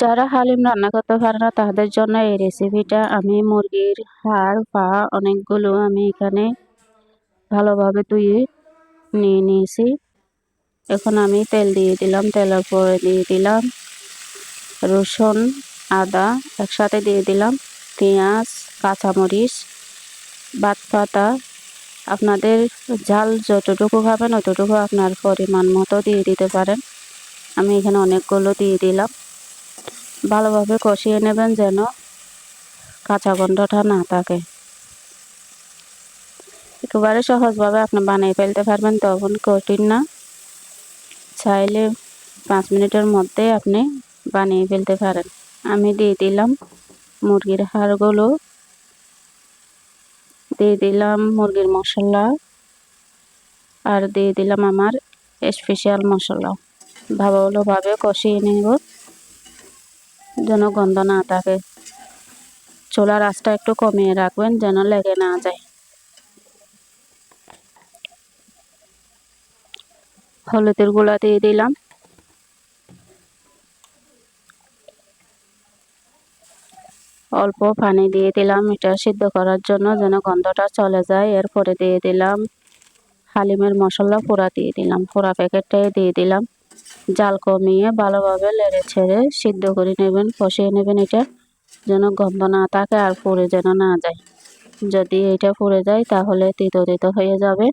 যারা হালিম রান্না করতে পারে না তাদের জন্য এই রেসিপিটা। আমি মুরগির হাড় পা অনেকগুলো আমি এখানে ভালোভাবে ধুয়ে নিয়ে নিয়েছি। এখন আমি তেল দিয়ে দিলাম, তেলের পরে দিয়ে দিলাম রসুন আদা একসাথে দিয়ে দিলাম, পেঁয়াজ কাঁচামরিচ পাতা। আপনাদের ঝাল যতটুকু খাবেন অতটুকু আপনার পরিমাণ মতো দিয়ে দিতে পারেন। আমি এখানে অনেকগুলো দিয়ে দিলাম। ভালোভাবে কষিয়ে নেবেন যেন কাঁচা গন্ধটা না থাকে। একেবারে সহজভাবে আপনি বানিয়ে ফেলতে পারবেন, তখন কঠিন না। চাইলে 5 মিনিটের মধ্যে আপনি বানিয়ে ফেলতে পারেন। আমি দিয়ে দিলাম মুরগির হাড়গুলো, দিয়ে দিলাম মুরগির মশলা, আর দিয়ে দিলাম আমার স্পেশাল মশলা। ভালোভাবে কষিয়ে নেব যেন গন্ধ না থাকে। চুলার আঁচটা একটু কমিয়ে রাখবেন যেন লেগে না যায়। হলুদের গুঁড়া দিয়ে দিলাম, অল্প পানি দিয়ে দিলাম এটা সিদ্ধ করার জন্য যেন গন্ধটা চলে যায়। এরপরে দিয়ে দিলাম হালিমের মশলা পুরা দিয়ে দিলাম, পুরা প্যাকেটটাই দিয়ে দিলাম। জাল কমিয়ে ভালোভাবে নেড়ে ছেড়ে সিদ্ধ করে নেবেন, কষিয়ে নেবেন এটা যেন গন্ধ না থাকে আর পুড়ে যেন না যায়। যদি এটা পুড়ে যায় তাহলে তিতো তিতো হয়ে যাবে,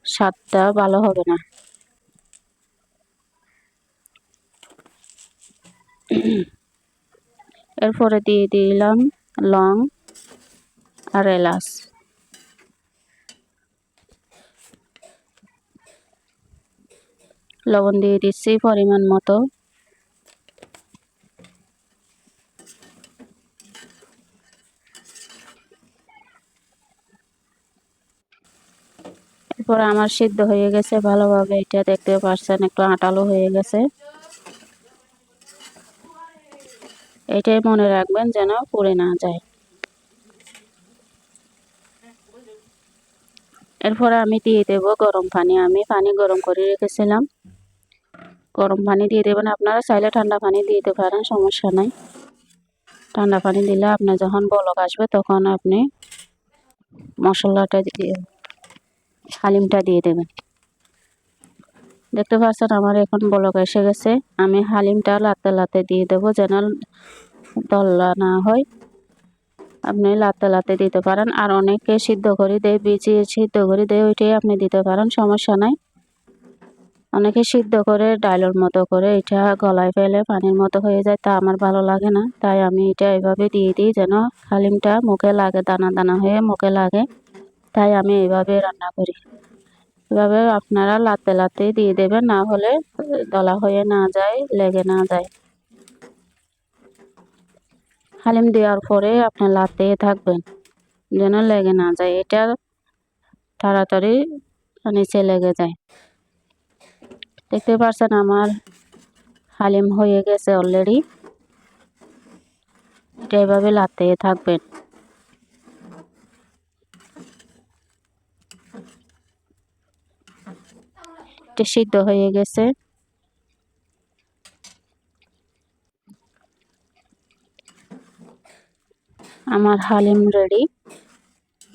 স্বাদটা ভালো হবে না। এরপরে দিয়ে দিলাম লং আর এলাচ, লবণ দিয়ে দিচ্ছি পরিমাণ মতো। এরপর আমার সিদ্ধ হয়ে গেছে ভালোভাবে, এটা দেখতে পাচ্ছেন একটু আঠালো হয়ে গেছে। এটাই মনে রাখবেন যেন পুড়ে না যায়। এরপরে আমি দিয়ে দেব গরম পানি। আমি পানি গরম করে রেখেছিলাম, গরম পানি দিয়ে দেবেন। আপনারা চাইলে ঠান্ডা পানি দিতে পারেন, সমস্যা নাই। ঠান্ডা পানি দিলে আপনার যখন বলক আসবে তখন আপনি মশলাটা দিয়ে হালিমটা দিয়ে দেবেন। দেখতে পাচ্ছেন আমার এখন বলক এসে গেছে। আমি হালিমটা লাতে লাতে দিয়ে দেব যেন দলা না হয়। আপনি লাতে লাতে দিতে পারেন, আর অনেকে সিদ্ধ করে দেয়, ভিজিয়ে সিদ্ধ করে দেয়, ওইটাই আপনি দিতে পারেন, সমস্যা নাই। অনেকে সিদ্ধ করে ডালের মতো করে এটা গলায় ফেলে পানির মতো হয়ে যায়, তা আমার ভালো লাগে না। তাই আমি এটা এভাবে দিয়ে দিই যেন হালিমটা মুখে লাগে, দানা দানা হয়ে মুখে লাগে। তাই আমি এইভাবে রান্না করি। এভাবে আপনারা লাতে লাতে দিয়ে দেবেন, না হলে দলা হয়ে না যায়, লেগে না যায়। হালিম দেওয়ার পরে আপনি লাতে থাকবেন যেন লেগে না যায়, এটা তাড়াতাড়ি নিচে লেগে যায়। দেখতে পাচ্ছেন আমার হালিম হয়ে গেছে অলরেডি। এটা এভাবে লাতে থাকবেন। এটা সিদ্ধ হয়ে গেছে। আমার হালিম রেডি।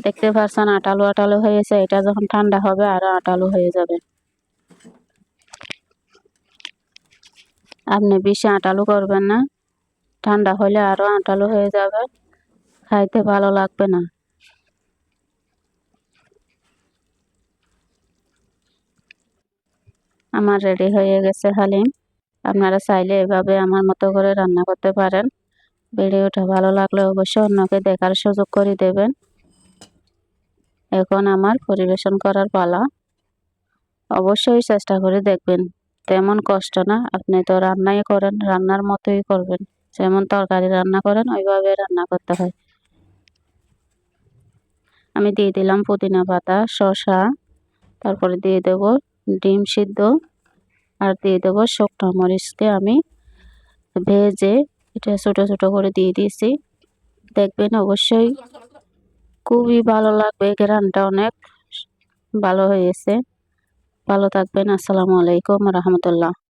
দেখতে পাচ্ছেন আটালো আটালো হয়েছে, এটা যখন ঠান্ডা হবে আরো আটালো হয়ে যাবে। আপনি বেশি আটালো করবেন না, ঠান্ডা হলে আরো আটালো হয়ে যাবে, খাইতে ভালো লাগবে না। আমার রেডি হয়ে গেছে হালিম। আপনারা চাইলে এভাবে আমার মতো করে রান্না করতে পারেন। ভিডিওটা ভালো লাগলে অবশ্যই অন্যকে দেখার সুযোগ করে দেবেন। এখন আমার পরিবেশন করার পালা। অবশ্যই চেষ্টা করে দেখবেন, তেমন কষ্ট না। আপনি তো রান্নাই করেন, রান্নার মতোই করবেন, যেমন তরকারি রান্না করেন ওইভাবে রান্না করতে হয়। আমি দিয়ে দিলাম পুদিনা পাতা, শসা, তারপরে দিয়ে দেব ডিম সিদ্ধ, আর দিয়ে দেব শুকনো মরিচকে আমি ভেজে এটা ছোট ছোট করে দিয়ে দিয়েছি। দেখবেন অবশ্যই খুবই ভালো লাগবে, ঘ্রাণটা অনেক ভালো হয়েছে। ভালো থাকবেন। আসসালামু আলাইকুম রহমতুল্লাহ।